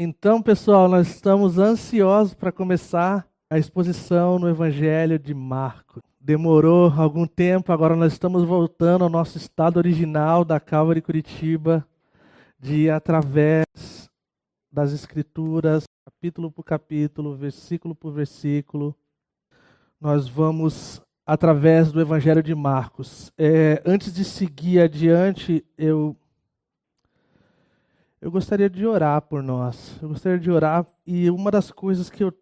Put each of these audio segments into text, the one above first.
Então, pessoal, nós estamos ansiosos para começar a exposição no Evangelho de Marcos. Demorou algum tempo, agora nós estamos voltando ao nosso estado original da Calvary Curitiba, de ir através das Escrituras, capítulo por capítulo, versículo por versículo. Nós vamos através do Evangelho de Marcos. Antes de seguir adiante, eu gostaria de orar por nós. Eu gostaria de orar, e uma das coisas que eu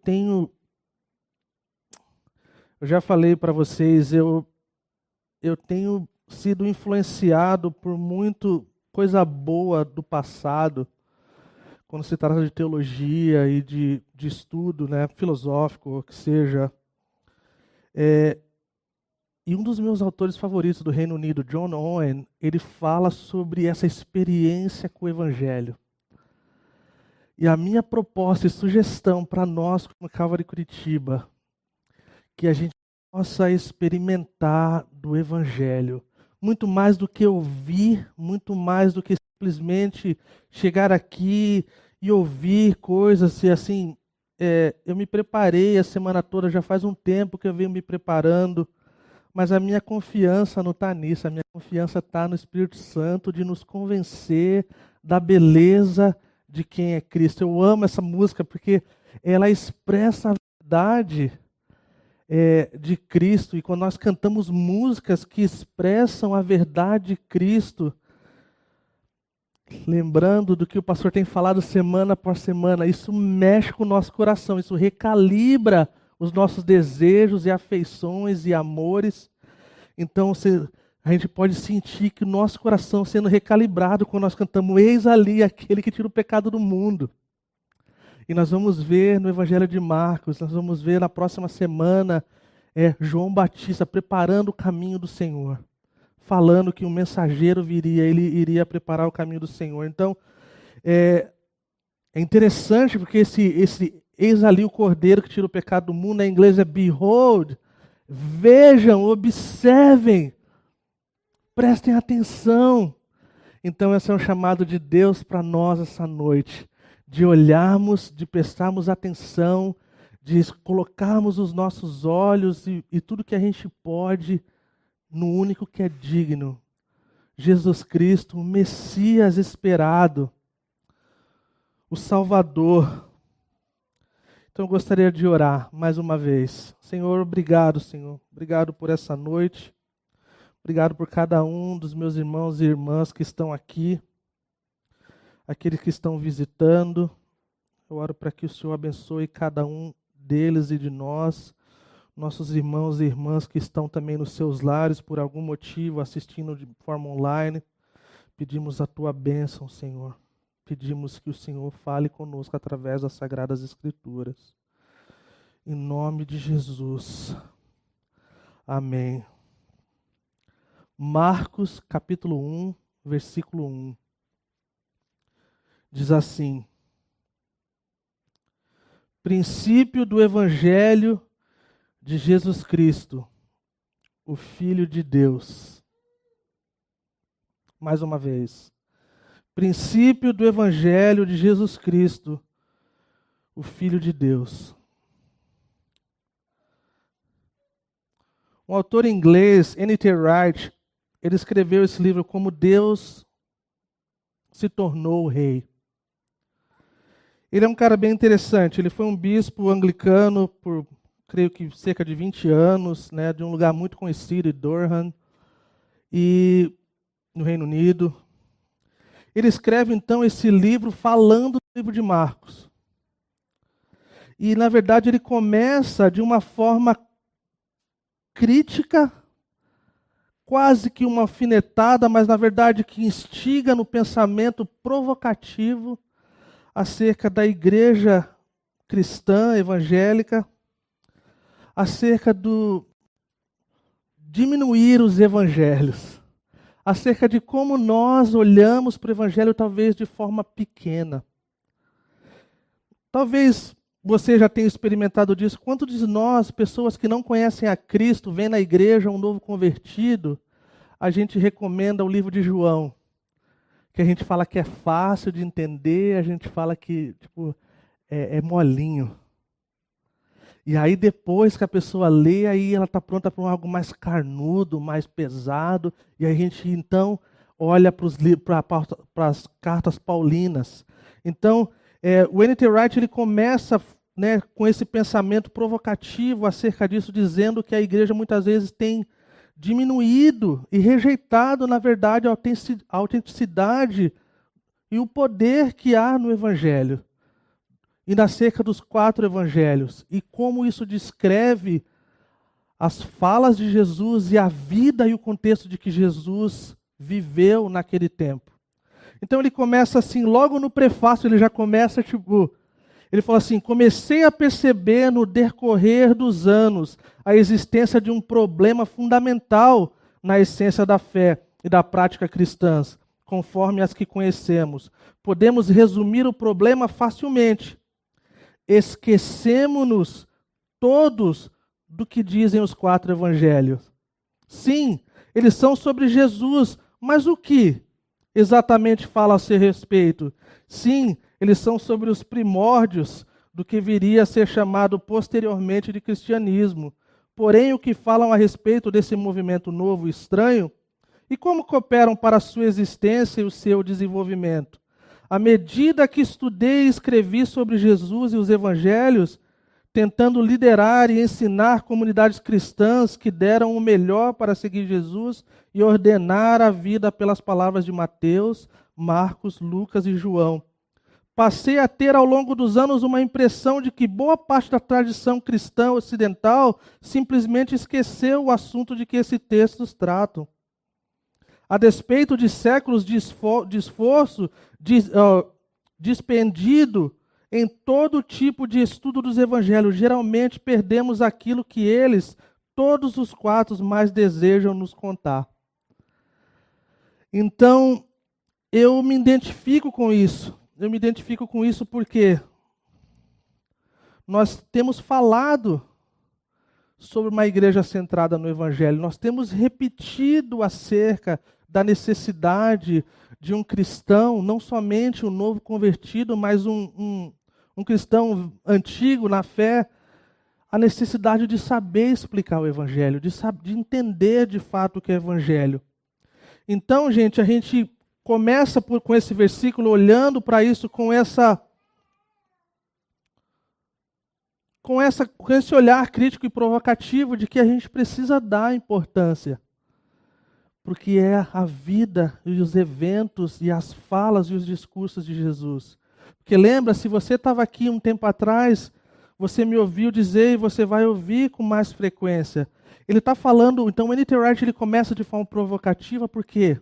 já falei para vocês, eu tenho sido influenciado por muito coisa boa do passado, quando se trata de teologia e de estudo, né, filosófico, ou que seja. E um dos meus autores favoritos do Reino Unido, John Owen, ele fala sobre essa experiência com o Evangelho. E a minha proposta e sugestão para nós, como Calvary Curitiba, que a gente possa experimentar do Evangelho. Muito mais do que ouvir, muito mais do que simplesmente chegar aqui e ouvir coisas. E assim, eu me preparei a semana toda, já faz um tempo que eu venho me preparando. Mas a minha confiança não está nisso, a minha confiança está no Espírito Santo de nos convencer da beleza de quem é Cristo. Eu amo essa música porque ela expressa a verdade de Cristo. E quando nós cantamos músicas que expressam a verdade de Cristo, lembrando do que o pastor tem falado semana por semana, isso mexe com o nosso coração, isso recalibra os nossos desejos e afeições e amores. Então a gente pode sentir que o nosso coração sendo recalibrado quando nós cantamos "Eis ali aquele que tira o pecado do mundo". E nós vamos ver no Evangelho de Marcos, nós vamos ver na próxima semana João Batista preparando o caminho do Senhor, falando que um mensageiro viria, ele iria preparar o caminho do Senhor. Então é interessante porque esse "eis ali o Cordeiro que tira o pecado do mundo", em inglês é "behold", vejam, observem, prestem atenção. Então esse é um chamado de Deus para nós essa noite, de olharmos, de prestarmos atenção, de colocarmos os nossos olhos e tudo que a gente pode no único que é digno, Jesus Cristo, o Messias esperado, o Salvador. Então eu gostaria de orar mais uma vez. Senhor, obrigado, Senhor. Obrigado por essa noite. Obrigado por cada um dos meus irmãos e irmãs que estão aqui, aqueles que estão visitando. Eu oro para que o Senhor abençoe cada um deles e de nós, nossos irmãos e irmãs que estão também nos seus lares por algum motivo, assistindo de forma online. Pedimos a tua bênção, Senhor. Pedimos que o Senhor fale conosco através das Sagradas Escrituras. Em nome de Jesus. Amém. Marcos, capítulo 1, versículo 1. Diz assim: princípio do Evangelho de Jesus Cristo, o Filho de Deus. Mais uma vez. Princípio do Evangelho de Jesus Cristo, o Filho de Deus. Um autor inglês, N.T. Wright, ele escreveu esse livro como Deus se tornou rei. Ele é um cara bem interessante. Ele foi um bispo anglicano por, creio que, cerca de 20 anos, né, de um lugar muito conhecido, em Durham, e no Reino Unido. Ele escreve, então, esse livro falando do livro de Marcos. E, na verdade, ele começa de uma forma crítica, quase que uma alfinetada, mas, na verdade, que instiga no pensamento provocativo acerca da igreja cristã, evangélica, acerca do diminuir os evangelhos, acerca de como nós olhamos para o Evangelho talvez de forma pequena. Talvez você já tenha experimentado disso. Quantos de nós, pessoas que não conhecem a Cristo, vêm na igreja um novo convertido, a gente recomenda o livro de João, que a gente fala que é fácil de entender, a gente fala que tipo, é molinho. E aí depois que a pessoa lê, aí ela está pronta para algo mais carnudo, mais pesado. E aí a gente então olha para as cartas paulinas. Então, o N.T. Wright ele começa, né, com esse pensamento provocativo acerca disso, dizendo que a igreja muitas vezes tem diminuído e rejeitado, na verdade, a autenticidade e o poder que há no Evangelho. E acerca dos 4 evangelhos, e como isso descreve as falas de Jesus e a vida e o contexto de que Jesus viveu naquele tempo. Então ele começa assim, logo no prefácio ele já começa ele fala assim: comecei a perceber no decorrer dos anos a existência de um problema fundamental na essência da fé e da prática cristãs, conforme as que conhecemos. Podemos resumir o problema facilmente. Esquecemos-nos todos do que dizem os 4 evangelhos. Sim, eles são sobre Jesus, mas o que exatamente fala a seu respeito? Sim, eles são sobre os primórdios do que viria a ser chamado posteriormente de cristianismo. Porém, o que falam a respeito desse movimento novo e estranho e como cooperam para a sua existência e o seu desenvolvimento? À medida que estudei e escrevi sobre Jesus e os evangelhos, tentando liderar e ensinar comunidades cristãs que deram o melhor para seguir Jesus e ordenar a vida pelas palavras de Mateus, Marcos, Lucas e João, passei a ter ao longo dos anos uma impressão de que boa parte da tradição cristã ocidental simplesmente esqueceu o assunto de que esses textos tratam. A despeito de séculos de esforço despendido em todo tipo de estudo dos evangelhos, geralmente perdemos aquilo que eles, todos os 4, mais desejam nos contar. Então, eu me identifico com isso. Eu me identifico com isso porque nós temos falado sobre uma igreja centrada no evangelho. Nós temos repetido acerca da necessidade de um cristão, não somente um novo convertido, mas um cristão antigo na fé, a necessidade de saber explicar o evangelho, de entender de fato o que é evangelho. Então, gente, a gente começa com esse versículo olhando para isso com esse olhar crítico e provocativo de que a gente precisa dar importância, porque é a vida e os eventos e as falas e os discursos de Jesus. Porque lembra, se você estava aqui um tempo atrás, você me ouviu dizer e você vai ouvir com mais frequência. Ele está falando, então o N.T. Wright ele começa de forma provocativa, por quê?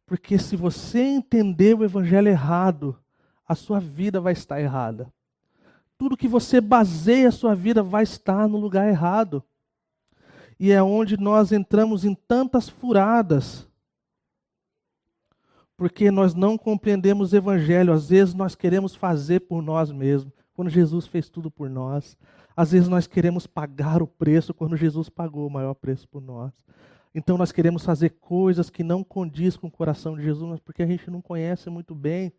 Porque se você entender o evangelho errado, a sua vida vai estar errada. Tudo que você baseia a sua vida vai estar no lugar errado. E é onde nós entramos em tantas furadas. Porque nós não compreendemos o evangelho. Às vezes nós queremos fazer por nós mesmos, quando Jesus fez tudo por nós. Às vezes nós queremos pagar o preço, quando Jesus pagou o maior preço por nós. Então nós queremos fazer coisas que não condiz com o coração de Jesus, mas porque a gente não conhece muito bem.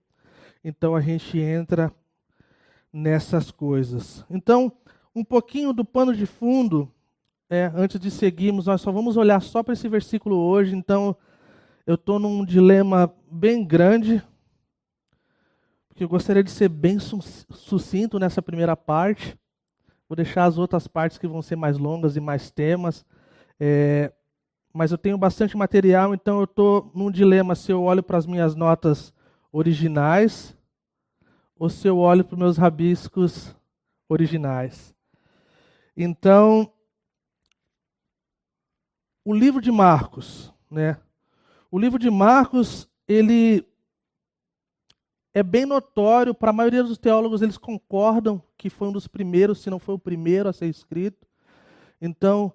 Então a gente entra nessas coisas. Então, um pouquinho do pano de fundo, antes de seguirmos, nós só vamos olhar só para esse versículo hoje. Então, eu estou num dilema bem grande, porque eu gostaria de ser bem sucinto nessa primeira parte. Vou deixar as outras partes que vão ser mais longas e mais temas. Mas eu tenho bastante material, então eu estou num dilema se eu olho para as minhas notas originais ou se eu olho para os meus rabiscos originais. Então, o livro de Marcos, né? O livro de Marcos, ele é bem notório, para a maioria dos teólogos, eles concordam que foi um dos primeiros, se não foi o primeiro a ser escrito. Então,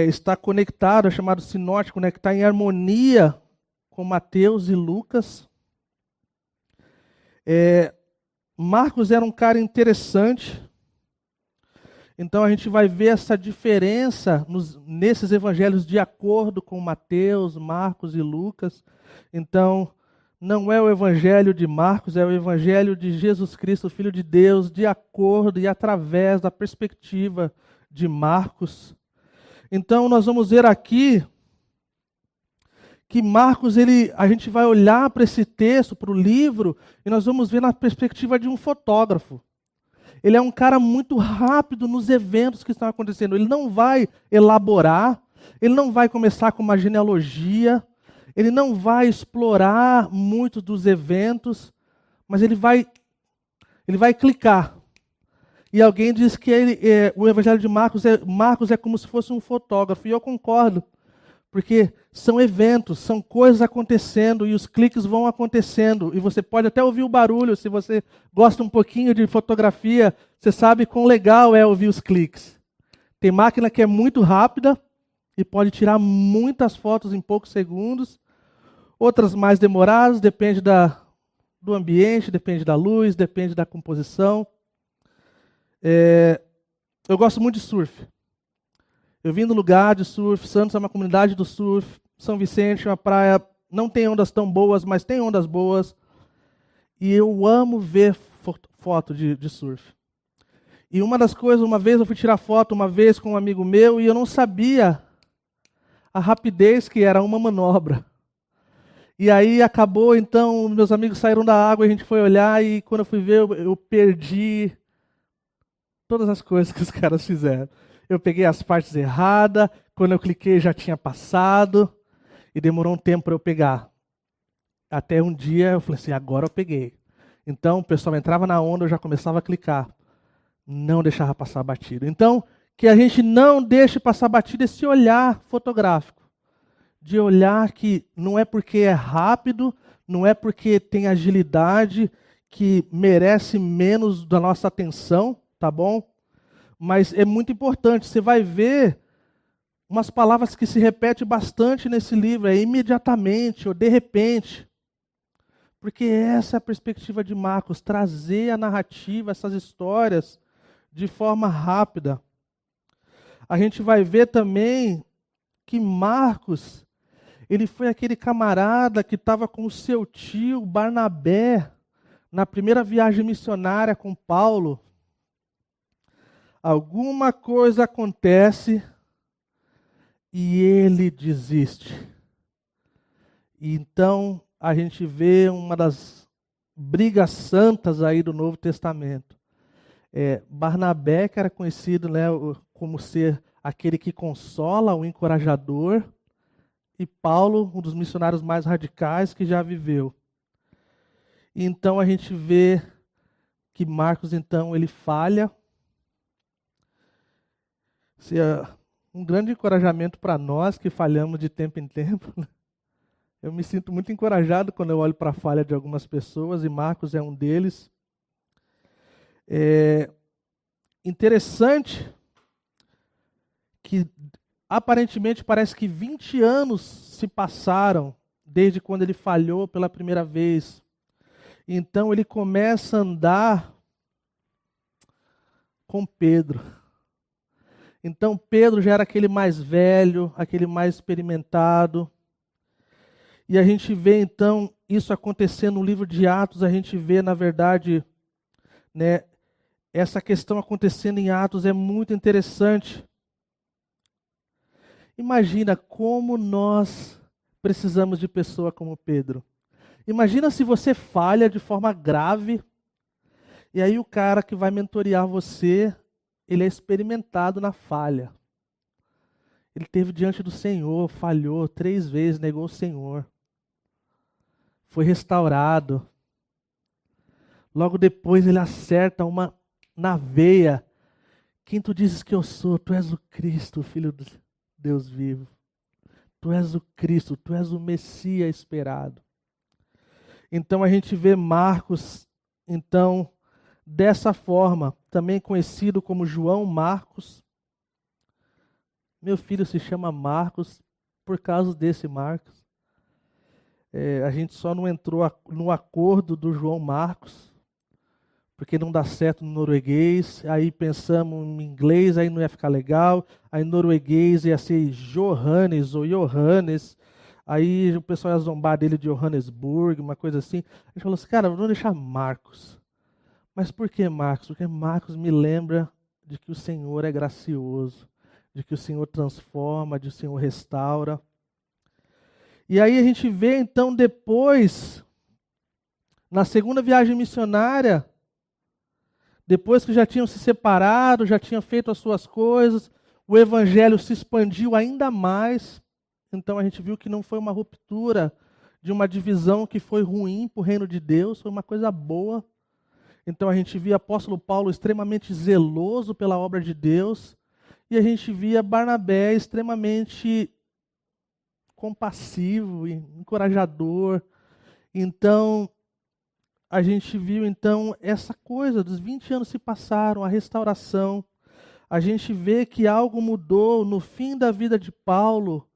está conectado, é chamado sinótico, né, que está em harmonia com Mateus e Lucas. Marcos era um cara interessante, então a gente vai ver essa diferença nesses evangelhos de acordo com Mateus, Marcos e Lucas. Então, não é o evangelho de Marcos, é o evangelho de Jesus Cristo, Filho de Deus, de acordo e através da perspectiva de Marcos. Então nós vamos ver aqui que Marcos, a gente vai olhar para esse texto, para o livro, e nós vamos ver na perspectiva de um fotógrafo. Ele é um cara muito rápido nos eventos que estão acontecendo. Ele não vai elaborar, ele não vai começar com uma genealogia, ele não vai explorar muito dos eventos, mas ele vai clicar. E alguém diz que o Evangelho de Marcos é como se fosse um fotógrafo, e eu concordo, porque são eventos, são coisas acontecendo, e os cliques vão acontecendo, e você pode até ouvir o barulho, se você gosta um pouquinho de fotografia, você sabe quão legal é ouvir os cliques. Tem máquina que é muito rápida, e pode tirar muitas fotos em poucos segundos, outras mais demoradas, depende do ambiente, depende da luz, depende da composição. Eu gosto muito de surf. Eu vim do lugar de surf, Santos é uma comunidade do surf, São Vicente é uma praia, não tem ondas tão boas, mas tem ondas boas. E eu amo ver foto de surf. E uma das coisas, uma vez eu fui tirar foto com um amigo meu e eu não sabia a rapidez que era uma manobra. E aí acabou, então, meus amigos saíram da água, a gente foi olhar e quando eu fui ver, eu perdi todas as coisas que os caras fizeram. Eu peguei as partes erradas, quando eu cliquei já tinha passado, e demorou um tempo para eu pegar. Até um dia eu falei assim, agora eu peguei. Então o pessoal entrava na onda, eu já começava a clicar. Não deixava passar batido. Então, que a gente não deixe passar batido esse olhar fotográfico. De olhar que não é porque é rápido, não é porque tem agilidade, que merece menos da nossa atenção, tá bom? Mas é muito importante, você vai ver umas palavras que se repetem bastante nesse livro, é imediatamente ou de repente. Porque essa é a perspectiva de Marcos, trazer a narrativa, essas histórias, de forma rápida. A gente vai ver também que Marcos, ele foi aquele camarada que estava com o seu tio Barnabé, na primeira viagem missionária com Paulo. Alguma coisa acontece e ele desiste. E então a gente vê uma das brigas santas aí do Novo Testamento. Barnabé, que era conhecido, né, como ser aquele que consola, o encorajador, e Paulo, um dos missionários mais radicais que já viveu. E então a gente vê que Marcos, então, ele falha. Isso é um grande encorajamento para nós que falhamos de tempo em tempo. Eu me sinto muito encorajado quando eu olho para a falha de algumas pessoas, e Marcos é um deles. Interessante que aparentemente parece que 20 anos se passaram desde quando ele falhou pela primeira vez. Então ele começa a andar com Pedro. Então Pedro já era aquele mais velho, aquele mais experimentado. E a gente vê então isso acontecendo no livro de Atos, a gente vê na verdade, né, essa questão acontecendo em Atos é muito interessante. Imagina como nós precisamos de pessoa como Pedro. Imagina se você falha de forma grave, e aí o cara que vai mentorear você, ele é experimentado na falha. Ele esteve diante do Senhor, falhou 3 vezes, negou o Senhor. Foi restaurado. Logo depois ele acerta uma na veia. Quem tu dizes que eu sou? Tu és o Cristo, o Filho de Deus vivo. Tu és o Cristo, tu és o Messias esperado. Então a gente vê Marcos, então, dessa forma, também conhecido como João Marcos. Meu filho se chama Marcos por causa desse Marcos. A gente só não entrou no acordo do João Marcos, porque não dá certo no norueguês, aí pensamos em inglês, aí não ia ficar legal, aí norueguês ia ser Johannes ou Johannes, Aí o pessoal ia zombar dele de Johannesburg, uma coisa assim. A gente falou assim, cara, vamos deixar Marcos. Mas por que Marcos? Porque Marcos me lembra de que o Senhor é gracioso, de que o Senhor transforma, de que o Senhor restaura. E aí a gente vê então depois, na segunda viagem missionária, depois que já tinham se separado, já tinham feito as suas coisas, o evangelho se expandiu ainda mais. Então a gente viu que não foi uma ruptura de uma divisão que foi ruim para o reino de Deus, foi uma coisa boa. Então a gente via o apóstolo Paulo extremamente zeloso pela obra de Deus, e a gente via Barnabé extremamente compassivo e encorajador. Então a gente viu então essa coisa, dos 20 anos se passaram, a restauração. A gente vê que algo mudou no fim da vida de Paulo.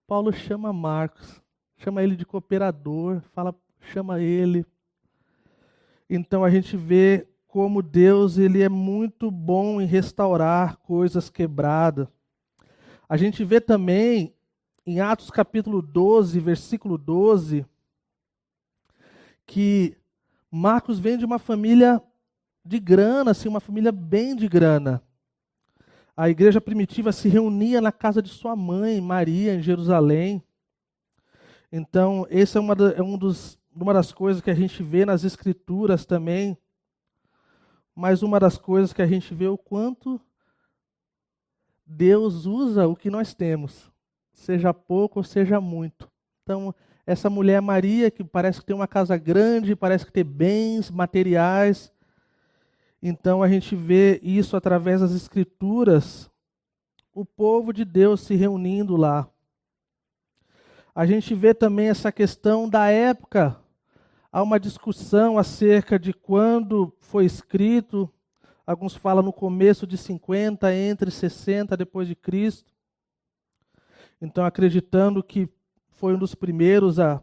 Paulo chama Marcos, chama ele de cooperador, chama ele. Então a gente vê como Deus ele é muito bom em restaurar coisas quebradas. A gente vê também em Atos capítulo 12, versículo 12, que Marcos vem de uma família de grana, assim, uma família bem de grana. A igreja primitiva se reunia na casa de sua mãe, Maria, em Jerusalém. Então, essa é uma das coisas que a gente vê nas Escrituras também. Mas uma das coisas que a gente vê é o quanto Deus usa o que nós temos, seja pouco ou seja muito. Então, essa mulher Maria, que parece que tem uma casa grande, parece que tem bens materiais. Então, a gente vê isso através das Escrituras, o povo de Deus se reunindo lá. A gente vê também essa questão da época. Há uma discussão acerca de quando foi escrito. Alguns falam no começo de 50, entre 60 depois de Cristo. Então, acreditando que foi um dos primeiros a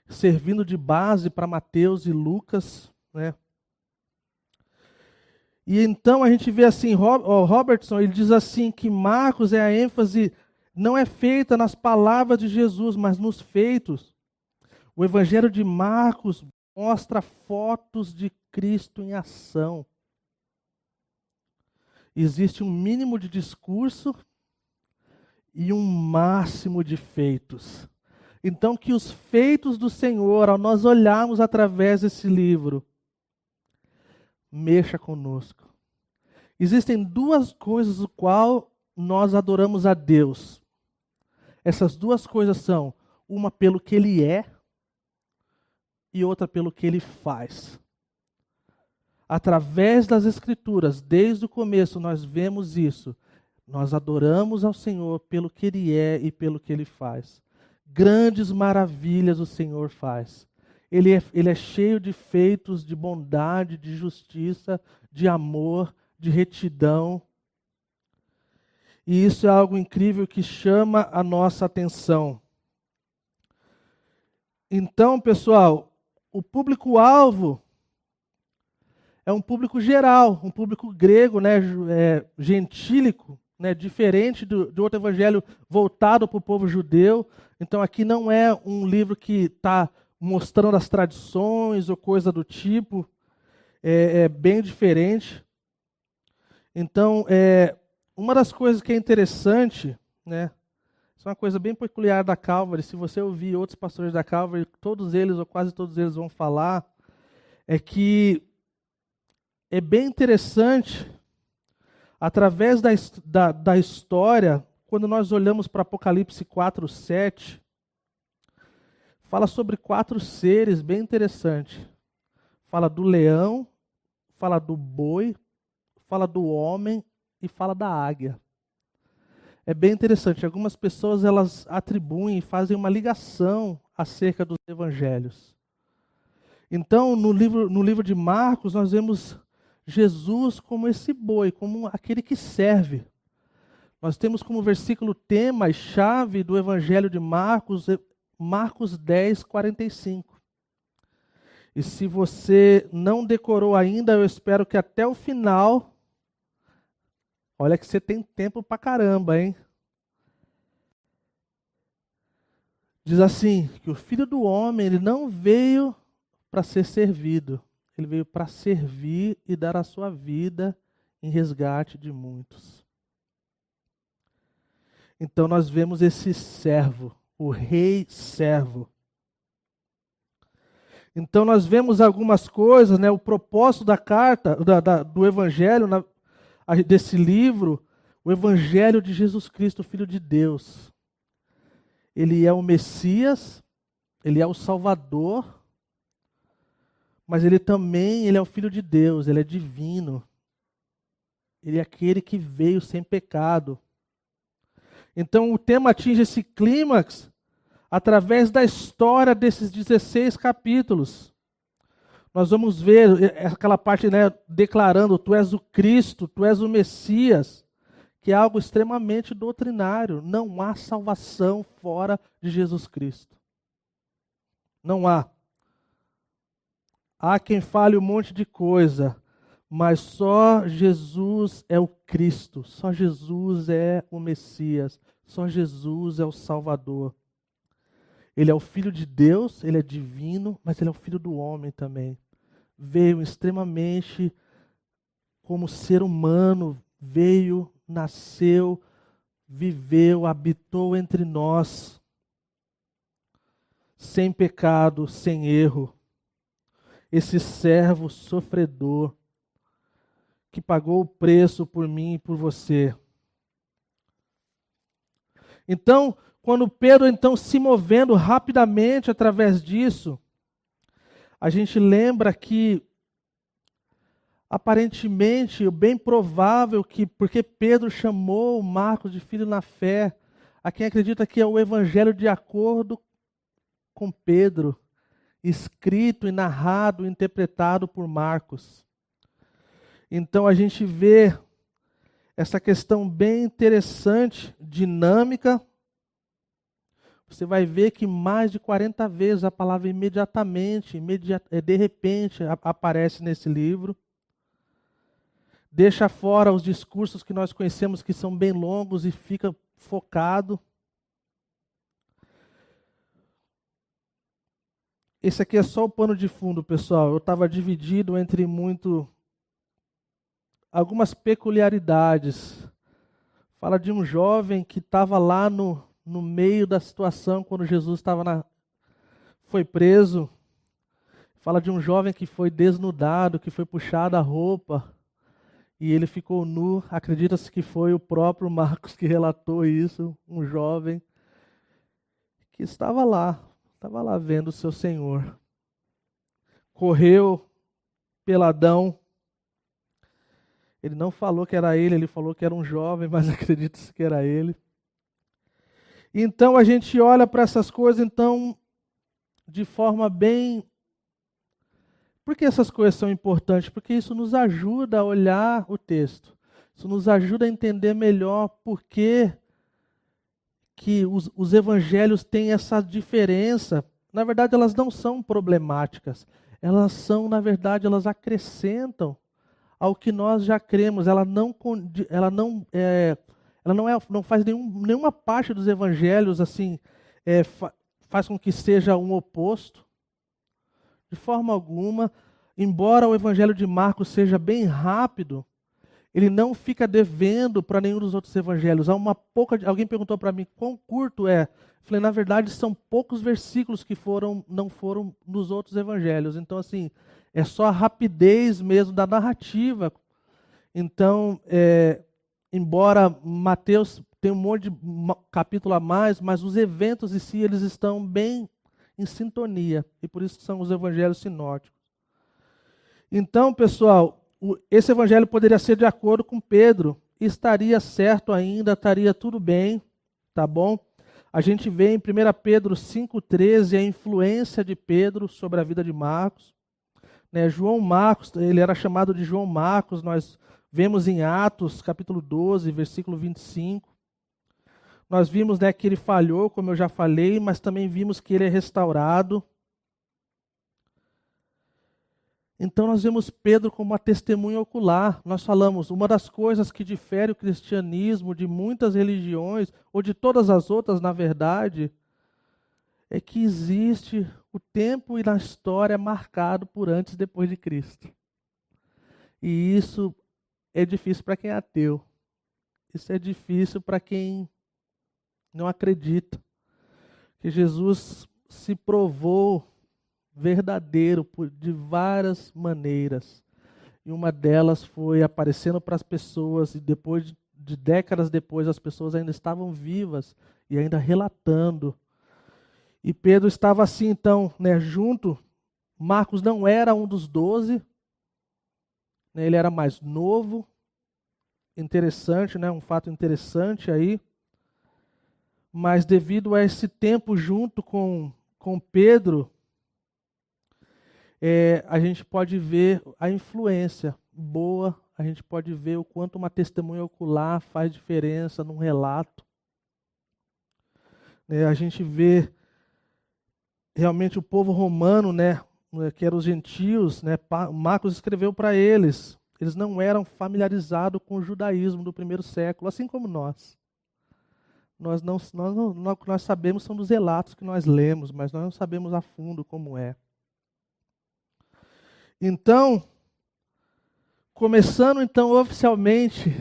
servindo de base para Mateus e Lucas, né? E então a gente vê assim, Robertson, ele diz assim que Marcos a ênfase não é feita nas palavras de Jesus, mas nos feitos. O Evangelho de Marcos mostra fotos de Cristo em ação. Existe um mínimo de discurso e um máximo de feitos. Então, que os feitos do Senhor, ao nós olharmos através desse livro, mexa conosco. Existem duas coisas no qual nós adoramos a Deus. Essas duas coisas são, uma pelo que Ele é e outra pelo que Ele faz. Através das Escrituras, desde o começo, nós vemos isso. Nós adoramos ao Senhor pelo que Ele é e pelo que Ele faz. Grandes maravilhas o Senhor faz. Ele é cheio de feitos de bondade, de justiça, de amor, de retidão. E isso é algo incrível que chama a nossa atenção. Então, pessoal, o público-alvo é um público geral, um público grego, né, gentílico, né, diferente do outro evangelho voltado para o povo judeu. Então aqui não é um livro que está mostrando as tradições ou coisa do tipo, é bem diferente. Então, uma das coisas que é interessante, né, isso é uma coisa bem peculiar da Calvary, se você ouvir outros pastores da Calvary, todos eles ou quase todos eles vão falar, é que é bem interessante, através da história, quando nós olhamos para Apocalipse 4:7, fala sobre 4 seres, bem interessante. Fala do leão, fala do boi, fala do homem e fala da águia. É bem interessante. Algumas pessoas elas atribuem e fazem uma ligação acerca dos evangelhos. Então, no livro de Marcos, nós vemos Jesus como esse boi, como aquele que serve. Nós temos como versículo tema e chave do Evangelho de Marcos, Marcos 10, 45. E se você não decorou ainda, eu espero que até o final, olha que você tem tempo pra caramba, hein? Diz assim, que o Filho do Homem, ele não veio para ser servido, ele veio para servir e dar a sua vida em resgate de muitos. Então nós vemos esse servo, o rei servo. Então nós vemos algumas coisas, né? O propósito da carta, do evangelho, desse livro, o evangelho de Jesus Cristo, Filho de Deus. Ele é o Messias, ele é o Salvador, mas ele também é o Filho de Deus, ele é divino. Ele é aquele que veio sem pecado. Então o tema atinge esse clímax através da história desses 16 capítulos. Nós vamos ver aquela parte, né, declarando: tu és o Cristo, tu és o Messias, que é algo extremamente doutrinário. Não há salvação fora de Jesus Cristo. Não há. Há quem fale um monte de coisa, mas só Jesus é o Cristo, só Jesus é o Messias, só Jesus é o Salvador. Ele é o Filho de Deus, ele é divino, mas ele é o Filho do homem também. Veio extremamente como ser humano, veio, nasceu, viveu, habitou entre nós, sem pecado, sem erro. Esse servo sofredor, que pagou o preço por mim e por você. Então, quando Pedro se movendo rapidamente através disso, a gente lembra que aparentemente, bem provável que, porque Pedro chamou Marcos de filho na fé, a quem acredita que é o evangelho de acordo com Pedro, escrito e narrado, interpretado por Marcos. Então a gente vê essa questão bem interessante, dinâmica. Você vai ver que mais de 40 vezes a palavra imediatamente, de repente, aparece nesse livro. Deixa fora os discursos que nós conhecemos, que são bem longos, e fica focado. Esse aqui é só o pano de fundo, pessoal. Eu estava dividido entre algumas peculiaridades. Fala de um jovem que estava lá no meio da situação quando Jesus foi preso. Fala de um jovem que foi desnudado, que foi puxada a roupa e ele ficou nu. Acredita-se que foi o próprio Marcos que relatou isso, um jovem que estava lá vendo o seu Senhor. Correu peladão. Ele não falou que era ele falou que era um jovem, mas acredita-se que era ele. Então a gente olha para essas coisas de forma bem... Por que essas coisas são importantes? Porque isso nos ajuda a olhar o texto. Isso nos ajuda a entender melhor por que os evangelhos têm essa diferença. Na verdade, elas não são problemáticas. Elas são, na verdade, elas acrescentam ao que nós já cremos. Ela não faz nenhuma parte dos evangelhos assim, faz com que seja um oposto. De forma alguma, embora o evangelho de Marcos seja bem rápido, ele não fica devendo para nenhum dos outros evangelhos. Alguém perguntou para mim quão curto é. Eu falei, na verdade, são poucos versículos que não foram nos outros evangelhos. Então, assim, é só a rapidez mesmo da narrativa. Então, embora Mateus tenha um monte de capítulo a mais, mas os eventos em si, eles estão bem em sintonia. E por isso são os evangelhos sinóticos. Então, pessoal, esse evangelho poderia ser de acordo com Pedro. Estaria certo ainda, estaria tudo bem, tá bom? A gente vê em 1 Pedro 5,13 a influência de Pedro sobre a vida de Marcos. João Marcos, ele era chamado de João Marcos, nós vemos em Atos, capítulo 12, versículo 25. Nós vimos que ele falhou, como eu já falei, mas também vimos que ele é restaurado. Então nós vemos Pedro como uma testemunha ocular. Nós falamos, uma das coisas que difere o cristianismo de muitas religiões, ou de todas as outras, na verdade, é que existe o tempo e na história marcado por antes e depois de Cristo. E isso é difícil para quem é ateu. Isso é difícil para quem não acredita que Jesus se provou verdadeiro de várias maneiras. E uma delas foi aparecendo para as pessoas, e depois de décadas depois, as pessoas ainda estavam vivas e ainda relatando. E Pedro estava assim, então, junto. Marcos não era um dos 12, ele era mais novo. Interessante, um fato interessante aí. Mas devido a esse tempo junto com Pedro, a gente pode ver a influência boa, a gente pode ver o quanto uma testemunha ocular faz diferença num relato. A gente vê realmente o povo romano, que eram os gentios, Marcos escreveu para eles. Eles não eram familiarizados com o judaísmo do primeiro século, assim como nós. Nós sabemos são dos relatos que nós lemos, mas nós não sabemos a fundo como é. Então, começando então oficialmente,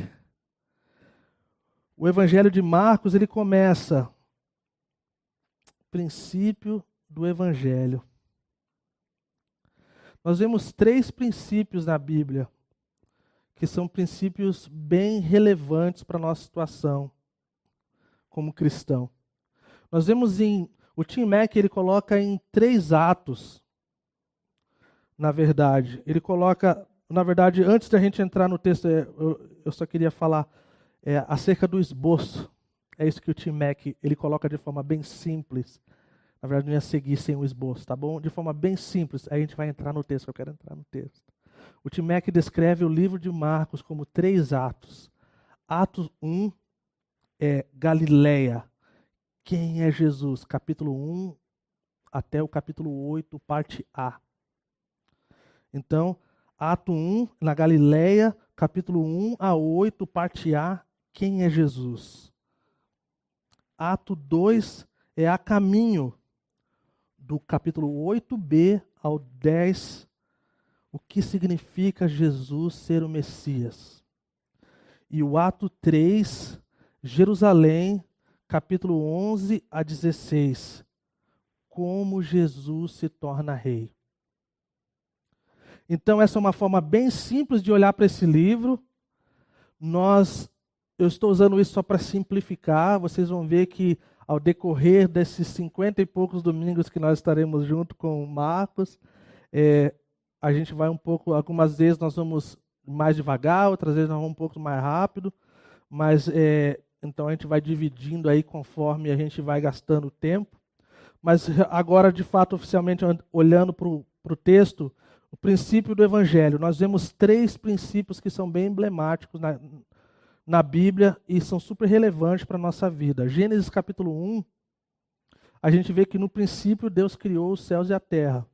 o Evangelho de Marcos, ele começa princípio do Evangelho. Nós vemos 3 princípios na Bíblia, que são princípios bem relevantes para a nossa situação como cristão. Nós vemos o Tim Mack, ele coloca em 3 atos, na verdade. Ele coloca, na verdade, antes da gente entrar no texto, eu só queria falar acerca do esboço. É isso que o Tim Mack, ele coloca de forma bem simples. Na verdade, não ia seguir sem o esboço, tá bom? De forma bem simples, aí a gente vai entrar no texto, eu quero entrar no texto. O Tim Mack descreve o livro de Marcos como 3 atos. Ato 1 é Galileia. Quem é Jesus? Capítulo 1 até o capítulo 8, parte A. Então, ato 1, na Galileia, capítulo 1 a 8, parte A, quem é Jesus? Ato 2 é a caminho, do capítulo 8b ao 10, o que significa Jesus ser o Messias. E o ato 3, Jerusalém, capítulo 11 a 16, como Jesus se torna rei. Então, essa é uma forma bem simples de olhar para esse livro. Eu estou usando isso só para simplificar. Vocês vão ver que, ao decorrer desses 50 e poucos domingos que nós estaremos junto com o Marcos, a gente vai um pouco, algumas vezes nós vamos mais devagar, outras vezes nós vamos um pouco mais rápido, mas então a gente vai dividindo aí conforme a gente vai gastando tempo. Mas agora, de fato, oficialmente, olhando para o texto, o princípio do Evangelho, nós vemos 3 princípios que são bem emblemáticos na Bíblia e são super relevantes para a nossa vida. Gênesis capítulo 1, a gente vê que no princípio Deus criou os céus e a terra.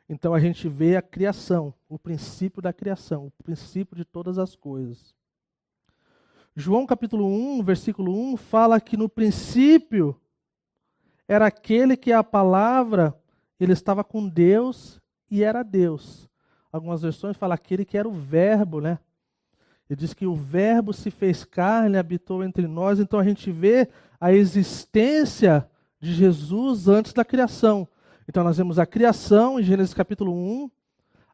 Então a gente vê a criação, o princípio da criação, o princípio de todas as coisas. João capítulo 1, versículo 1, fala que no princípio era aquele que a palavra, ele estava com Deus e era Deus. Algumas versões falam aquele que era o verbo, Ele diz que o verbo se fez carne, habitou entre nós. Então a gente vê a existência de Jesus antes da criação. Então nós vemos a criação em Gênesis capítulo 1.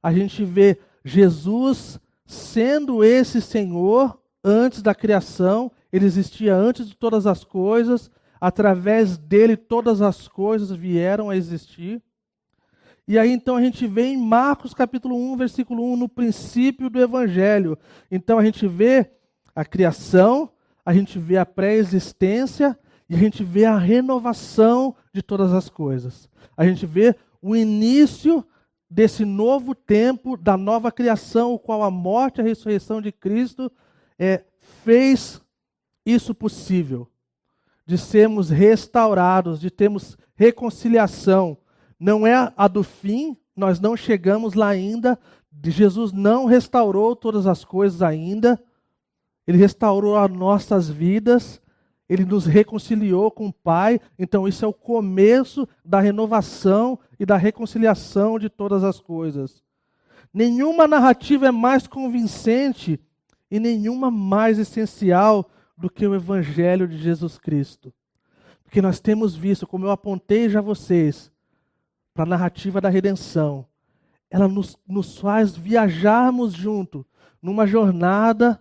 A gente vê Jesus sendo esse Senhor antes da criação. Ele existia antes de todas as coisas. Através dele todas as coisas vieram a existir. E aí então a gente vê em Marcos capítulo 1, versículo 1, no princípio do Evangelho. Então a gente vê a criação, a gente vê a pré-existência e a gente vê a renovação de todas as coisas. A gente vê o início desse novo tempo, da nova criação, o qual a morte e a ressurreição de Cristo fez isso possível. De sermos restaurados, de termos reconciliação. Não é a do fim, nós não chegamos lá ainda. Jesus não restaurou todas as coisas ainda. Ele restaurou as nossas vidas. Ele nos reconciliou com o Pai. Então isso é o começo da renovação e da reconciliação de todas as coisas. Nenhuma narrativa é mais convincente e nenhuma mais essencial do que o Evangelho de Jesus Cristo. Porque nós temos visto, como eu apontei já a vocês, para a narrativa da redenção, ela nos faz viajarmos junto numa jornada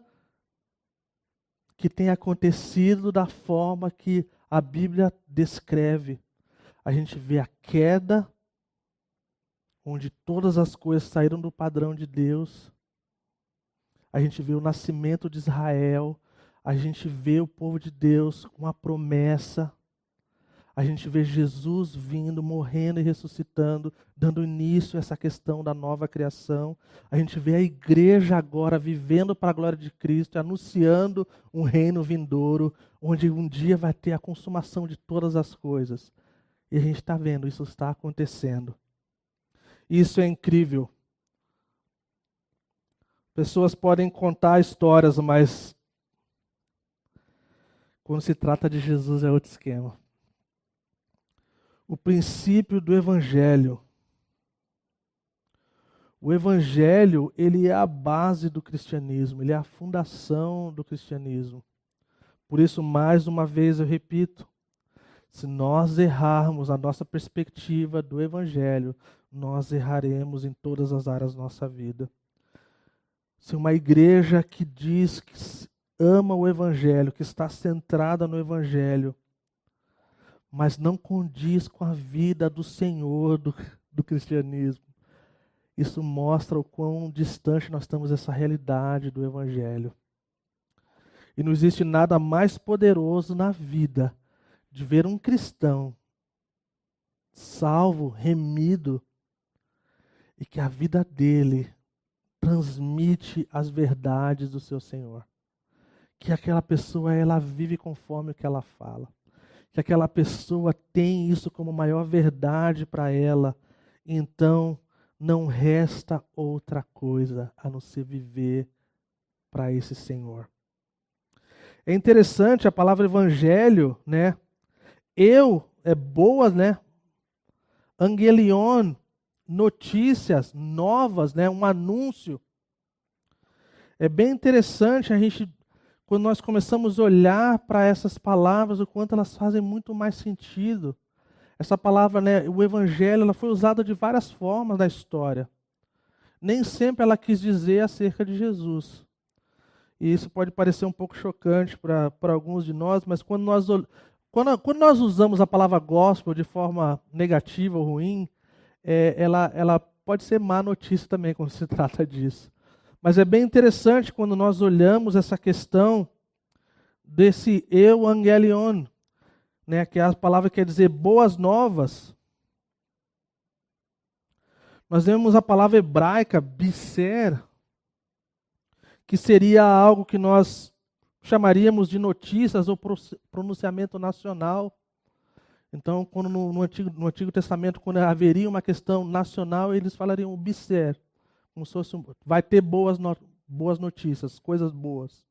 que tem acontecido da forma que a Bíblia descreve. A gente vê a queda, onde todas as coisas saíram do padrão de Deus. A gente vê o nascimento de Israel. A gente vê o povo de Deus com a promessa. A gente vê Jesus vindo, morrendo e ressuscitando, dando início a essa questão da nova criação. A gente vê a igreja agora vivendo para a glória de Cristo, anunciando um reino vindouro, onde um dia vai ter a consumação de todas as coisas. E a gente está vendo, isso está acontecendo. Isso é incrível. Pessoas podem contar histórias, mas quando se trata de Jesus é outro esquema. O princípio do Evangelho. O Evangelho, ele é a base do cristianismo, ele é a fundação do cristianismo. Por isso, mais uma vez eu repito, se nós errarmos a nossa perspectiva do Evangelho, nós erraremos em todas as áreas da nossa vida. Se uma igreja que diz que ama o Evangelho, que está centrada no Evangelho, mas não condiz com a vida do Senhor do cristianismo, isso mostra o quão distante nós estamos dessa realidade do Evangelho. E não existe nada mais poderoso na vida de ver um cristão salvo, remido, e que a vida dele transmite as verdades do seu Senhor. Que aquela pessoa, ela vive conforme o que ela fala. Que aquela pessoa tem isso como maior verdade para ela. Então, não resta outra coisa a não ser viver para esse Senhor. É interessante a palavra evangelho, né? É boas, né? Angelion, notícias novas, né? Um anúncio. É bem interessante a gente, quando nós começamos a olhar para essas palavras, o quanto elas fazem muito mais sentido. Essa palavra, né, o evangelho, ela foi usada de várias formas na história. Nem sempre ela quis dizer acerca de Jesus. E isso pode parecer um pouco chocante para alguns de nós, mas quando nós usamos a palavra gospel de forma negativa ou ruim, ela pode ser má notícia também quando se trata disso. Mas é bem interessante quando nós olhamos essa questão desse euangelion, né, que é a palavra que quer dizer boas novas. Nós vemos a palavra hebraica, biser, que seria algo que nós chamaríamos de notícias ou pronunciamento nacional. Então, quando no Antigo Testamento, quando haveria uma questão nacional, eles falariam biser, como se fosse vai ter boas notícias, coisas boas,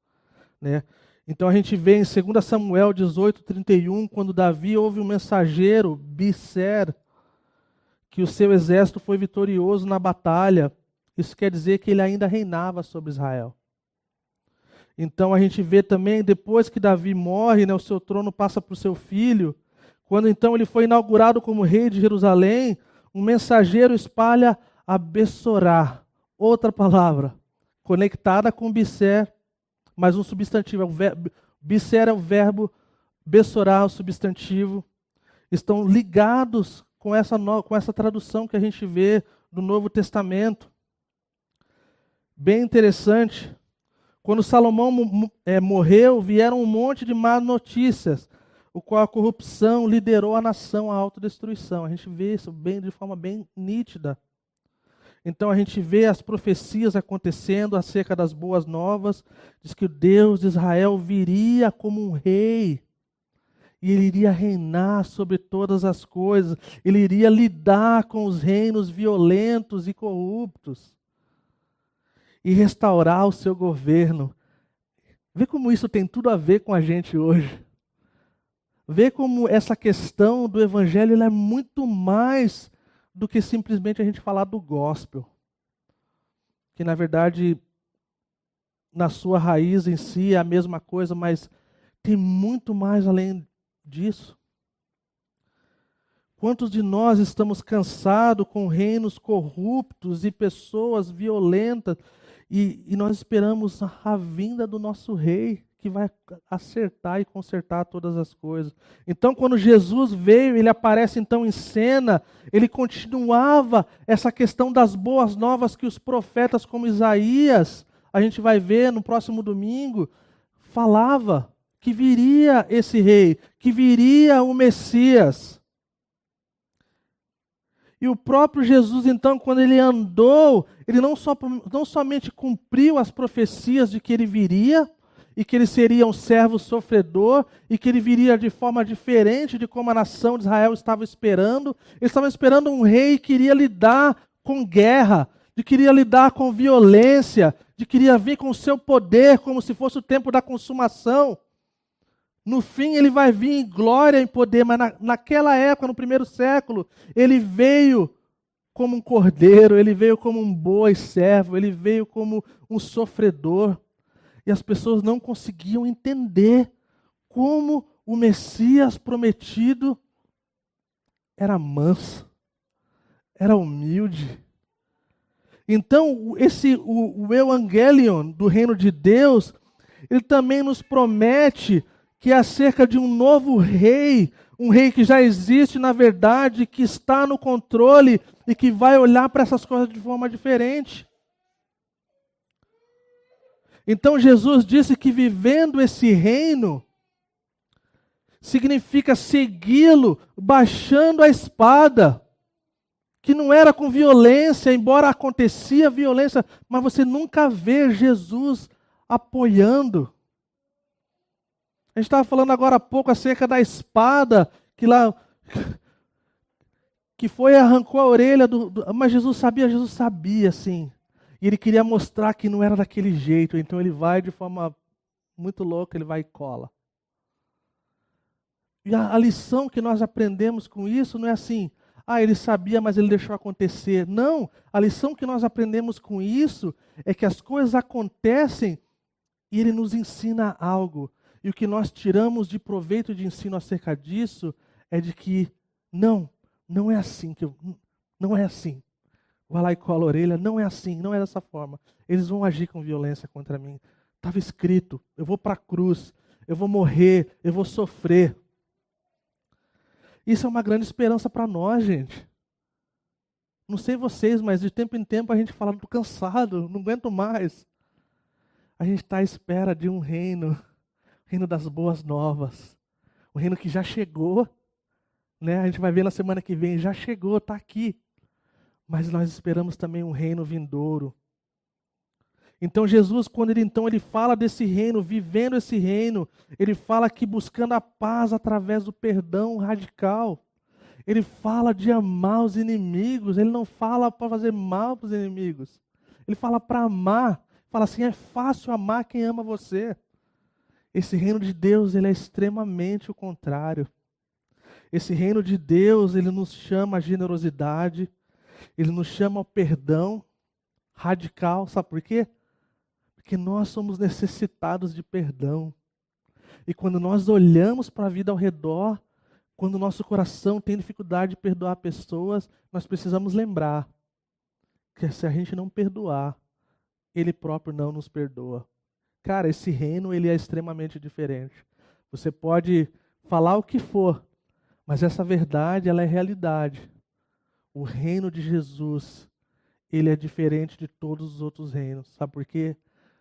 né? Então a gente vê em 2 Samuel 18:31, quando Davi ouve um mensageiro, biser, que o seu exército foi vitorioso na batalha. Isso quer dizer que ele ainda reinava sobre Israel. Então a gente vê também, depois que Davi morre, né, o seu trono passa para o seu filho. Quando então ele foi inaugurado como rei de Jerusalém, um mensageiro espalha a Bessorá, outra palavra, conectada com biser, mas um substantivo. Biser é o verbo, Bessorá, o substantivo. Estão ligados com essa tradução que a gente vê do Novo Testamento. Bem interessante. Quando Salomão morreu, vieram um monte de más notícias, o qual a corrupção liderou a nação à autodestruição. A gente vê isso de forma bem nítida. Então a gente vê as profecias acontecendo acerca das boas novas. Diz que o Deus de Israel viria como um rei. E ele iria reinar sobre todas as coisas. Ele iria lidar com os reinos violentos e corruptos. E restaurar o seu governo. Vê como isso tem tudo a ver com a gente hoje. Vê como essa questão do evangelho ela é muito mais do que simplesmente a gente falar do gospel. Que na verdade, na sua raiz em si é a mesma coisa, mas tem muito mais além disso. Quantos de nós estamos cansados com reinos corruptos e pessoas violentas e nós esperamos a vinda do nosso rei que vai acertar e consertar todas as coisas. Então, quando Jesus veio, ele aparece então em cena, ele continuava essa questão das boas novas que os profetas como Isaías, a gente vai ver no próximo domingo, falava que viria esse rei, que viria o Messias. E o próprio Jesus, então, quando ele andou, ele não somente cumpriu as profecias de que ele viria, e que ele seria um servo sofredor, e que ele viria de forma diferente de como a nação de Israel estava esperando. Eles estavam esperando um rei que iria lidar com guerra, de que iria lidar com violência, de que iria vir com o seu poder, como se fosse o tempo da consumação. No fim, ele vai vir em glória, em poder, mas naquela época, no primeiro século, ele veio como um cordeiro, ele veio como um boi servo, ele veio como um sofredor. E as pessoas não conseguiam entender como o Messias prometido era manso, era humilde. Então, o Evangelion do reino de Deus, ele também nos promete que é acerca de um novo rei, um rei que já existe na verdade, que está no controle e que vai olhar para essas coisas de forma diferente. Então Jesus disse que vivendo esse reino significa segui-lo baixando a espada, que não era com violência, embora acontecia violência, mas você nunca vê Jesus apoiando. A gente estava falando agora há pouco acerca da espada, que foi e arrancou a orelha mas Jesus sabia sim. E ele queria mostrar que não era daquele jeito, então ele vai de forma muito louca, ele vai e cola. E a lição que nós aprendemos com isso não é assim, ele sabia, mas ele deixou acontecer. Não, a lição que nós aprendemos com isso é que as coisas acontecem e ele nos ensina algo. E o que nós tiramos de proveito de ensino acerca disso é de que não é assim, não é assim. Vai lá e cola a orelha, não é assim, não é dessa forma. Eles vão agir com violência contra mim. Estava escrito, eu vou para a cruz, eu vou morrer, eu vou sofrer. Isso é uma grande esperança para nós, gente. Não sei vocês, mas de tempo em tempo a gente fala, estou cansado, não aguento mais. A gente está à espera de um reino das boas novas. Um reino que já chegou, né? A gente vai ver na semana que vem, já chegou, está aqui. Mas nós esperamos também um reino vindouro. Então Jesus, quando ele fala desse reino, vivendo esse reino, ele fala que buscando a paz através do perdão radical. Ele fala de amar os inimigos, ele não fala para fazer mal para os inimigos. Ele fala para amar, fala assim, é fácil amar quem ama você. Esse reino de Deus, ele é extremamente o contrário. Esse reino de Deus, ele nos chama à generosidade, ele nos chama ao perdão radical, sabe por quê? Porque nós somos necessitados de perdão. E quando nós olhamos para a vida ao redor, quando o nosso coração tem dificuldade de perdoar pessoas, nós precisamos lembrar que se a gente não perdoar, Ele próprio não nos perdoa. Cara, esse reino ele é extremamente diferente. Você pode falar o que for, mas essa verdade ela é realidade. O reino de Jesus, ele é diferente de todos os outros reinos. Sabe por quê?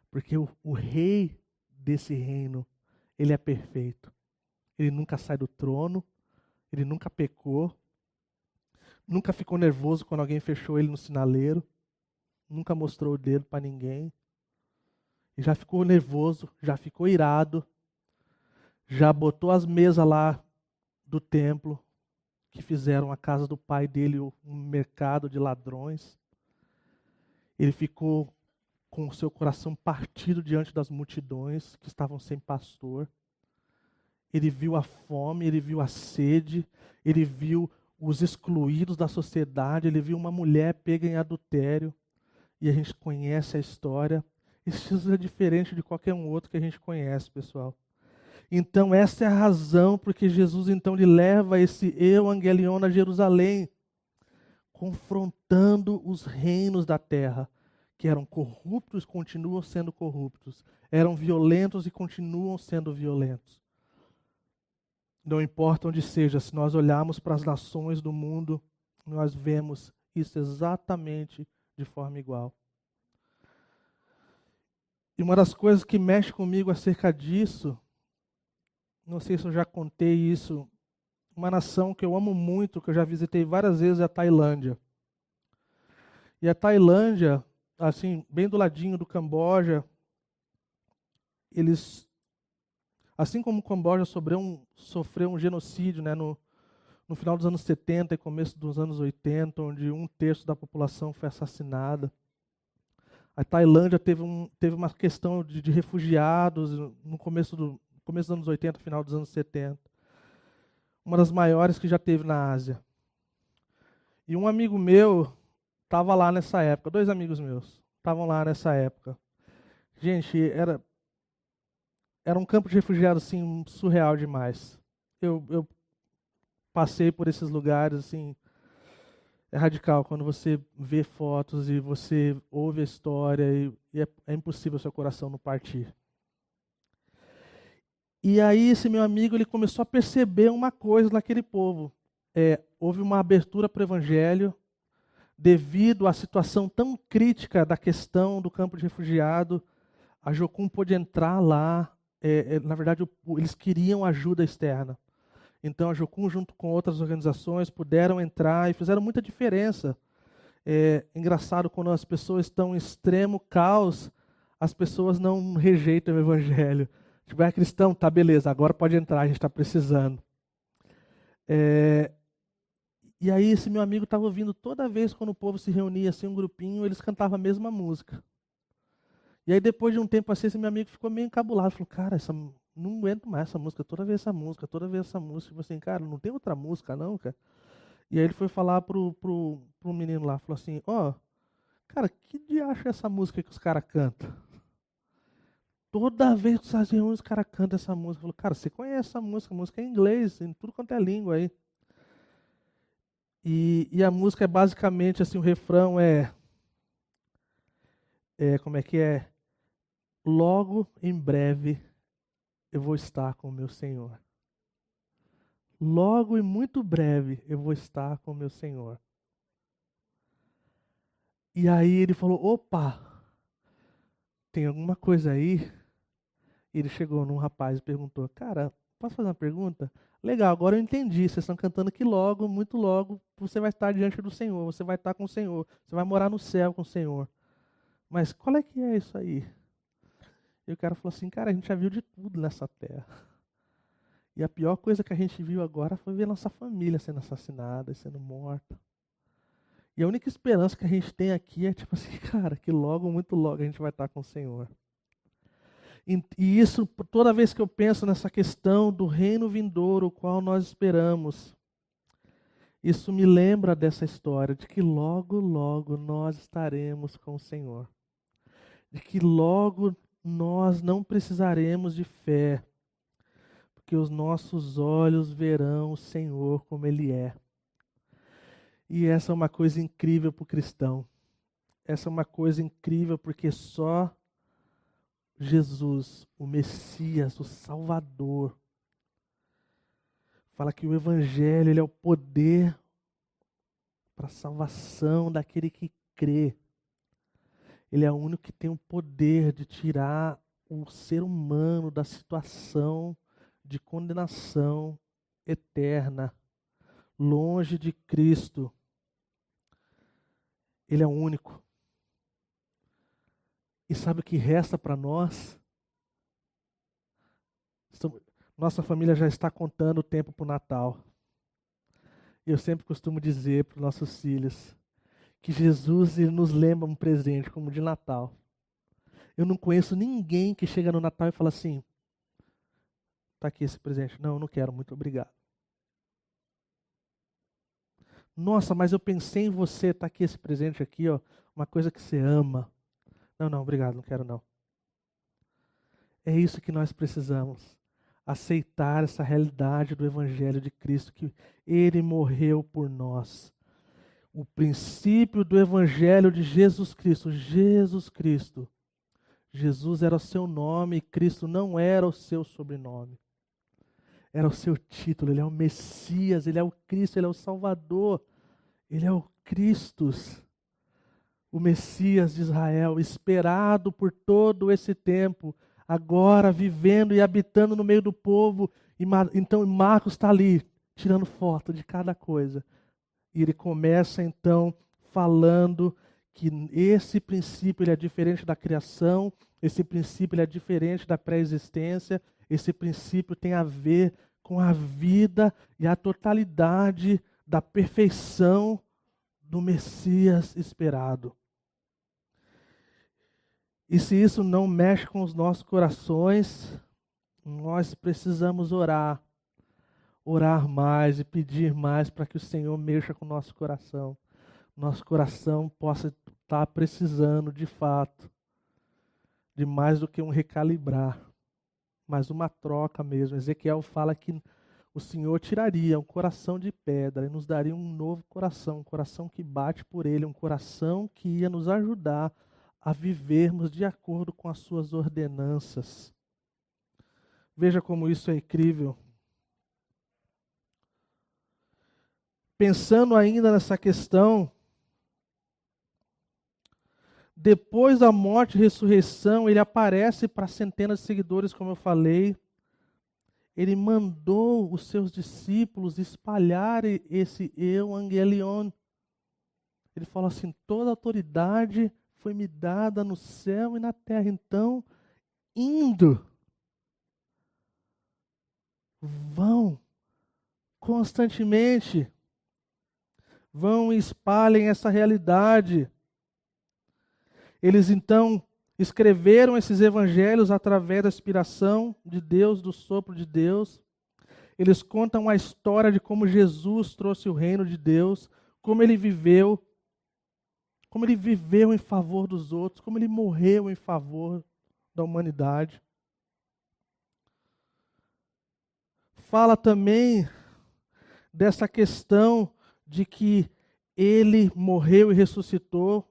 Porque o rei desse reino, ele é perfeito. Ele nunca sai do trono, ele nunca pecou, nunca ficou nervoso quando alguém fechou ele no sinaleiro, nunca mostrou o dedo para ninguém. E já ficou nervoso, já ficou irado, já botou as mesas lá do templo, que fizeram a casa do pai dele um mercado de ladrões. Ele ficou com o seu coração partido diante das multidões que estavam sem pastor. ele viu a fome, ele viu a sede, ele viu os excluídos da sociedade, ele viu uma mulher pega em adultério, e a gente conhece a história. Isso Jesus é diferente de qualquer um outro que a gente conhece, pessoal. Então essa é a razão porque Jesus então lhe leva esse evangelion a Jerusalém, confrontando os reinos da terra, que eram corruptos e continuam sendo corruptos, eram violentos e continuam sendo violentos. Não importa onde seja, se nós olharmos para as nações do mundo, nós vemos isso exatamente de forma igual. E uma das coisas que mexe comigo acerca disso, não sei se eu já contei isso, uma nação que eu amo muito, que eu já visitei várias vezes, é a Tailândia. E a Tailândia, assim, bem do ladinho do Camboja, eles, assim como o Camboja sofreu um genocídio, né, no final dos anos 70 e começo dos anos 80, onde 1/3 da população foi assassinada. A Tailândia teve uma questão de refugiados no começo dos anos 80, final dos anos 70. Uma das maiores que já teve na Ásia. E um amigo meu estava lá nessa época, 2 amigos meus estavam lá nessa época. Gente, era um campo de refugiados assim, surreal demais. Eu passei por esses lugares, assim, é radical quando você vê fotos e você ouve a história e é impossível seu coração não partir. E aí esse meu amigo, ele começou a perceber uma coisa naquele povo. Houve uma abertura para o evangelho devido à situação tão crítica da questão do campo de refugiado. A Jocum pôde entrar lá. Na verdade, eles queriam ajuda externa. Então a Jocum, junto com outras organizações, puderam entrar e fizeram muita diferença. É engraçado quando as pessoas estão em extremo caos, as pessoas não rejeitam o evangelho. Tipo, é cristão, tá, beleza, agora pode entrar, a gente está precisando. E aí esse meu amigo estava ouvindo toda vez quando o povo se reunia, assim, um grupinho, eles cantavam a mesma música. E aí depois de um tempo assim, esse meu amigo ficou meio encabulado, falou, cara, não aguento mais essa música, toda vez essa música. Tipo assim, cara, não tem outra música não, cara? E aí ele foi falar pro menino lá, falou assim, cara, que diacho é essa música que os caras cantam? Toda vez que vocês reúnem, os caras cantam essa música. Falou, cara, você conhece essa música? A música é em inglês, em tudo quanto é língua aí. E a música é basicamente assim, o refrão como é que é? Logo em breve eu vou estar com o meu Senhor. Logo e muito breve eu vou estar com o meu Senhor. E aí ele falou, opa, tem alguma coisa aí? E ele chegou num rapaz e perguntou, cara, posso fazer uma pergunta? Legal, agora eu entendi, vocês estão cantando que logo, muito logo, você vai estar diante do Senhor, você vai estar com o Senhor, você vai morar no céu com o Senhor. Mas qual é que é isso aí? E o cara falou assim, cara, a gente já viu de tudo nessa terra. E a pior coisa que a gente viu agora foi ver nossa família sendo assassinada, sendo morta. E a única esperança que a gente tem aqui é tipo assim, cara, que logo, muito logo a gente vai estar com o Senhor. E isso, toda vez que eu penso nessa questão do reino vindouro, o qual nós esperamos, isso me lembra dessa história, de que logo, logo nós estaremos com o Senhor. De que logo nós não precisaremos de fé, porque os nossos olhos verão o Senhor como Ele é. E essa é uma coisa incrível para o cristão. Essa é uma coisa incrível porque só Jesus, o Messias, o Salvador, fala que o Evangelho ele é o poder para a salvação daquele que crê. Ele é o único que tem o poder de tirar o ser humano da situação de condenação eterna, longe de Cristo. Ele é o único. E sabe o que resta para nós? Nossa família já está contando o tempo para o Natal. Eu sempre costumo dizer para os nossos filhos que Jesus ele nos lembra um presente como de Natal. Eu não conheço ninguém que chega no Natal e fala assim, Está aqui esse presente. Não, não quero, muito obrigado. Nossa, mas eu pensei em você, está aqui esse presente aqui, ó, uma coisa que você ama. Não, não, obrigado, não quero não. É isso que nós precisamos. Aceitar essa realidade do Evangelho de Cristo, que Ele morreu por nós. O princípio do Evangelho de Jesus Cristo. Jesus era o seu nome e Cristo não era o seu sobrenome. Era o seu título, Ele é o Messias, Ele é o Cristo, Ele é o Salvador. Ele é o Cristo, o Messias de Israel, esperado por todo esse tempo, agora vivendo e habitando no meio do povo. Então Marcos está ali, tirando foto de cada coisa. E ele começa então falando que esse princípio ele é diferente da criação, esse princípio ele é diferente da pré-existência, esse princípio tem a ver com a vida e a totalidade da perfeição do Messias esperado. E se isso não mexe com os nossos corações, nós precisamos orar mais e pedir mais para que o Senhor mexa com o nosso coração. Nosso coração possa estar precisando, de fato, de mais do que um recalibrar, mas uma troca mesmo. Ezequiel fala que o Senhor tiraria um coração de pedra e nos daria um novo coração, um coração que bate por Ele, um coração que ia nos ajudar a vivermos de acordo com as suas ordenanças. Veja como isso é incrível. Pensando ainda nessa questão, depois da morte e ressurreição, ele aparece para centenas de seguidores, como eu falei. Ele mandou os seus discípulos espalharem esse Evangelion. Ele fala assim: toda autoridade foi me dada no céu e na terra. Então, indo, vão constantemente, vão e espalhem essa realidade. Eles então escreveram esses evangelhos através da inspiração de Deus, do sopro de Deus. Eles contam a história de como Jesus trouxe o reino de Deus, como ele viveu em favor dos outros, como ele morreu em favor da humanidade. Fala também dessa questão de que ele morreu e ressuscitou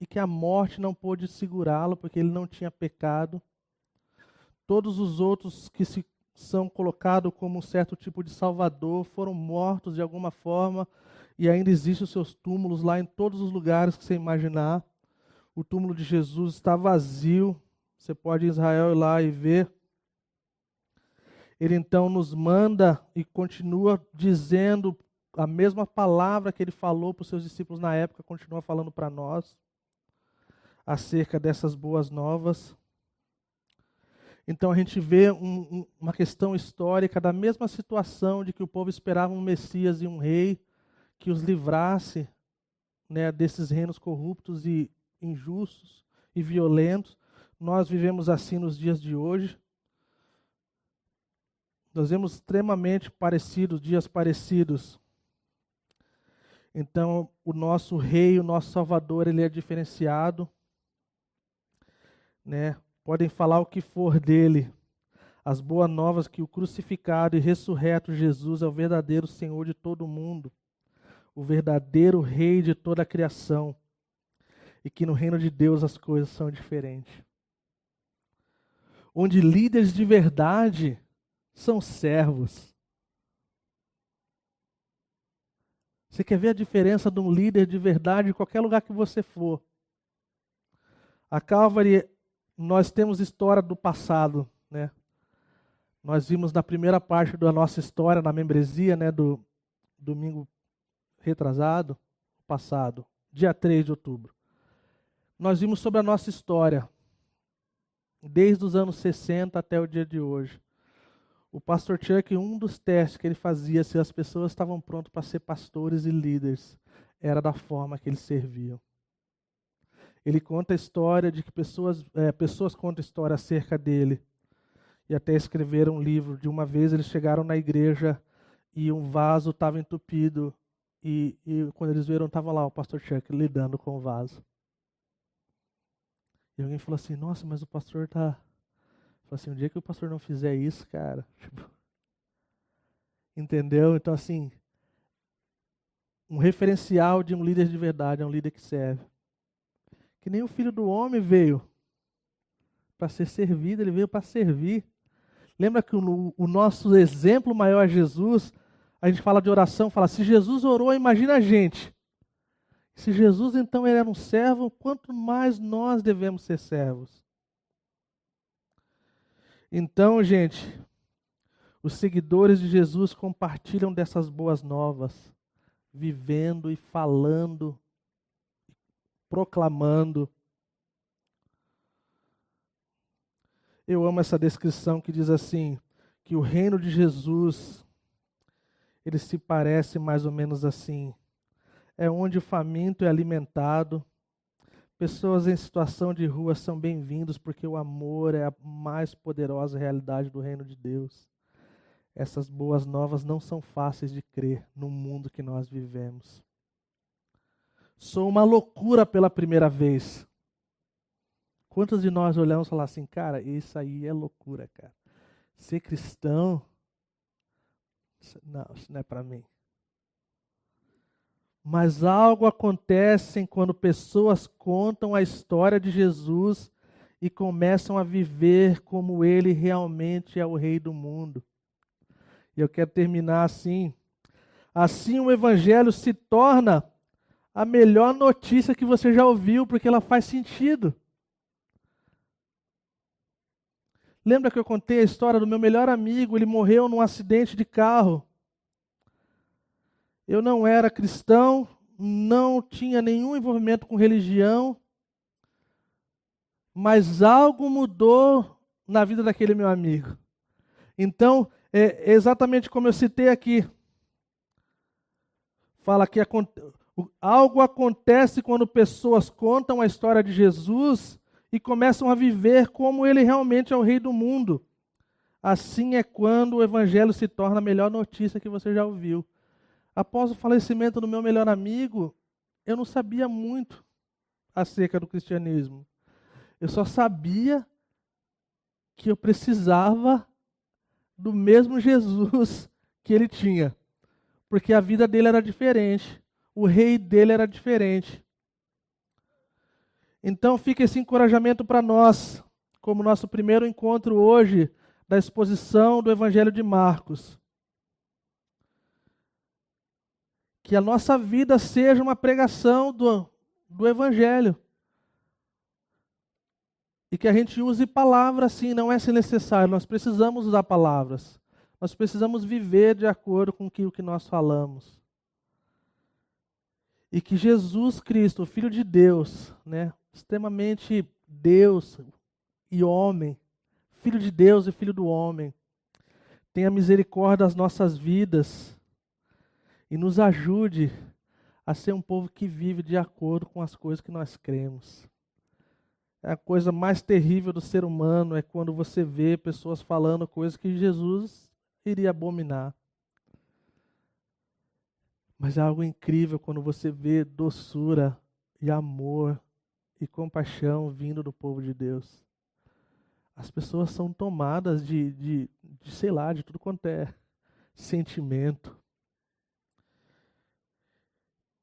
e que a morte não pôde segurá-lo porque ele não tinha pecado. Todos os outros que são colocados como um certo tipo de salvador foram mortos de alguma forma e ainda existem os seus túmulos lá em todos os lugares que você imaginar. O túmulo de Jesus está vazio. Você pode ir em Israel ir lá e ver. Ele então nos manda e continua dizendo a mesma palavra que ele falou para os seus discípulos na época, continua falando para nós acerca dessas boas novas. Então a gente vê uma questão histórica da mesma situação de que o povo esperava um Messias e um rei que os livrasse, né, desses reinos corruptos e injustos e violentos. Nós vivemos assim nos dias de hoje. Nós vemos extremamente parecidos, dias parecidos. Então, o nosso rei, o nosso salvador, ele é diferenciado, né? Podem falar o que for dele. As boas novas que o crucificado e ressurreto Jesus é o verdadeiro Senhor de todo o mundo, o verdadeiro rei de toda a criação, e que no reino de Deus as coisas são diferentes. Onde líderes de verdade são servos. Você quer ver a diferença de um líder de verdade em qualquer lugar que você for? A Calvary, nós temos história do passado, né? Nós vimos na primeira parte da nossa história, na membresia, né, do domingo retrasado, passado, dia 3 de outubro. Nós vimos sobre a nossa história, desde os anos 60 até o dia de hoje. O pastor Chuck, um dos testes que ele fazia se as pessoas estavam prontas para ser pastores e líderes, era da forma que eles serviam. Ele conta a história de que pessoas contam história acerca dele. e até escreveram um livro. De uma vez eles chegaram na igreja e um vaso estava entupido, e quando eles viram, estava lá o pastor Chuck lidando com o vaso. E alguém falou assim, nossa, mas o pastor tá... Falou assim, um dia que o pastor não fizer isso, cara... Entendeu? Então, assim, um referencial de um líder de verdade é um líder que serve. Que nem o Filho do Homem veio para ser servido, ele veio para servir. Lembra que o nosso exemplo maior é Jesus? A gente fala de oração, fala, se Jesus orou, imagina a gente. Se Jesus, então, ele era um servo, quanto mais nós devemos ser servos. Então, gente, os seguidores de Jesus compartilham dessas boas novas, vivendo e falando, proclamando. Eu amo essa descrição que diz assim, que o reino de Jesus, ele se parece mais ou menos assim. É onde o faminto é alimentado, pessoas em situação de rua são bem-vindos, porque o amor é a mais poderosa realidade do reino de Deus. Essas boas novas não são fáceis de crer no mundo que nós vivemos. Sou uma loucura pela primeira vez. Quantos de nós olhamos e falamos assim, cara, isso aí é loucura, cara. Ser cristão, isso não é para mim. Mas algo acontece quando pessoas contam a história de Jesus e começam a viver como ele realmente é o rei do mundo. E eu quero terminar assim. Assim o evangelho se torna a melhor notícia que você já ouviu, porque ela faz sentido. Lembra que eu contei a história do meu melhor amigo? Ele morreu num acidente de carro. Eu não era cristão, não tinha nenhum envolvimento com religião, mas algo mudou na vida daquele meu amigo. Então, é exatamente como eu citei aqui. Fala que algo acontece quando pessoas contam a história de Jesus e começam a viver como ele realmente é o rei do mundo. Assim é quando o evangelho se torna a melhor notícia que você já ouviu. Após o falecimento do meu melhor amigo, eu não sabia muito acerca do cristianismo. Eu só sabia que eu precisava do mesmo Jesus que ele tinha. Porque a vida dele era diferente. O rei dele era diferente. Então fica esse encorajamento para nós, como nosso primeiro encontro hoje da exposição do Evangelho de Marcos. Que a nossa vida seja uma pregação do Evangelho. E que a gente use palavras sim, não é ser necessário, nós precisamos usar palavras. Nós precisamos viver de acordo com o que nós falamos. E que Jesus Cristo, o Filho de Deus, né, extremamente Deus e homem, Filho de Deus e Filho do homem, tenha misericórdia das nossas vidas e nos ajude a ser um povo que vive de acordo com as coisas que nós cremos. A coisa mais terrível do ser humano é quando você vê pessoas falando coisas que Jesus iria abominar. Mas é algo incrível quando você vê doçura e amor e compaixão vindo do povo de Deus. As pessoas são tomadas de sei lá, de tudo quanto é sentimento.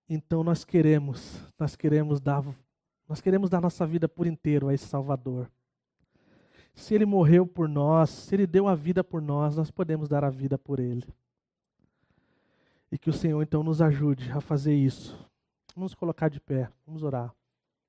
Então nós queremos dar nossa vida por inteiro a esse Salvador. Se Ele morreu por nós, se Ele deu a vida por nós, nós podemos dar a vida por Ele. E que o Senhor então nos ajude a fazer isso. Vamos colocar de pé, vamos orar.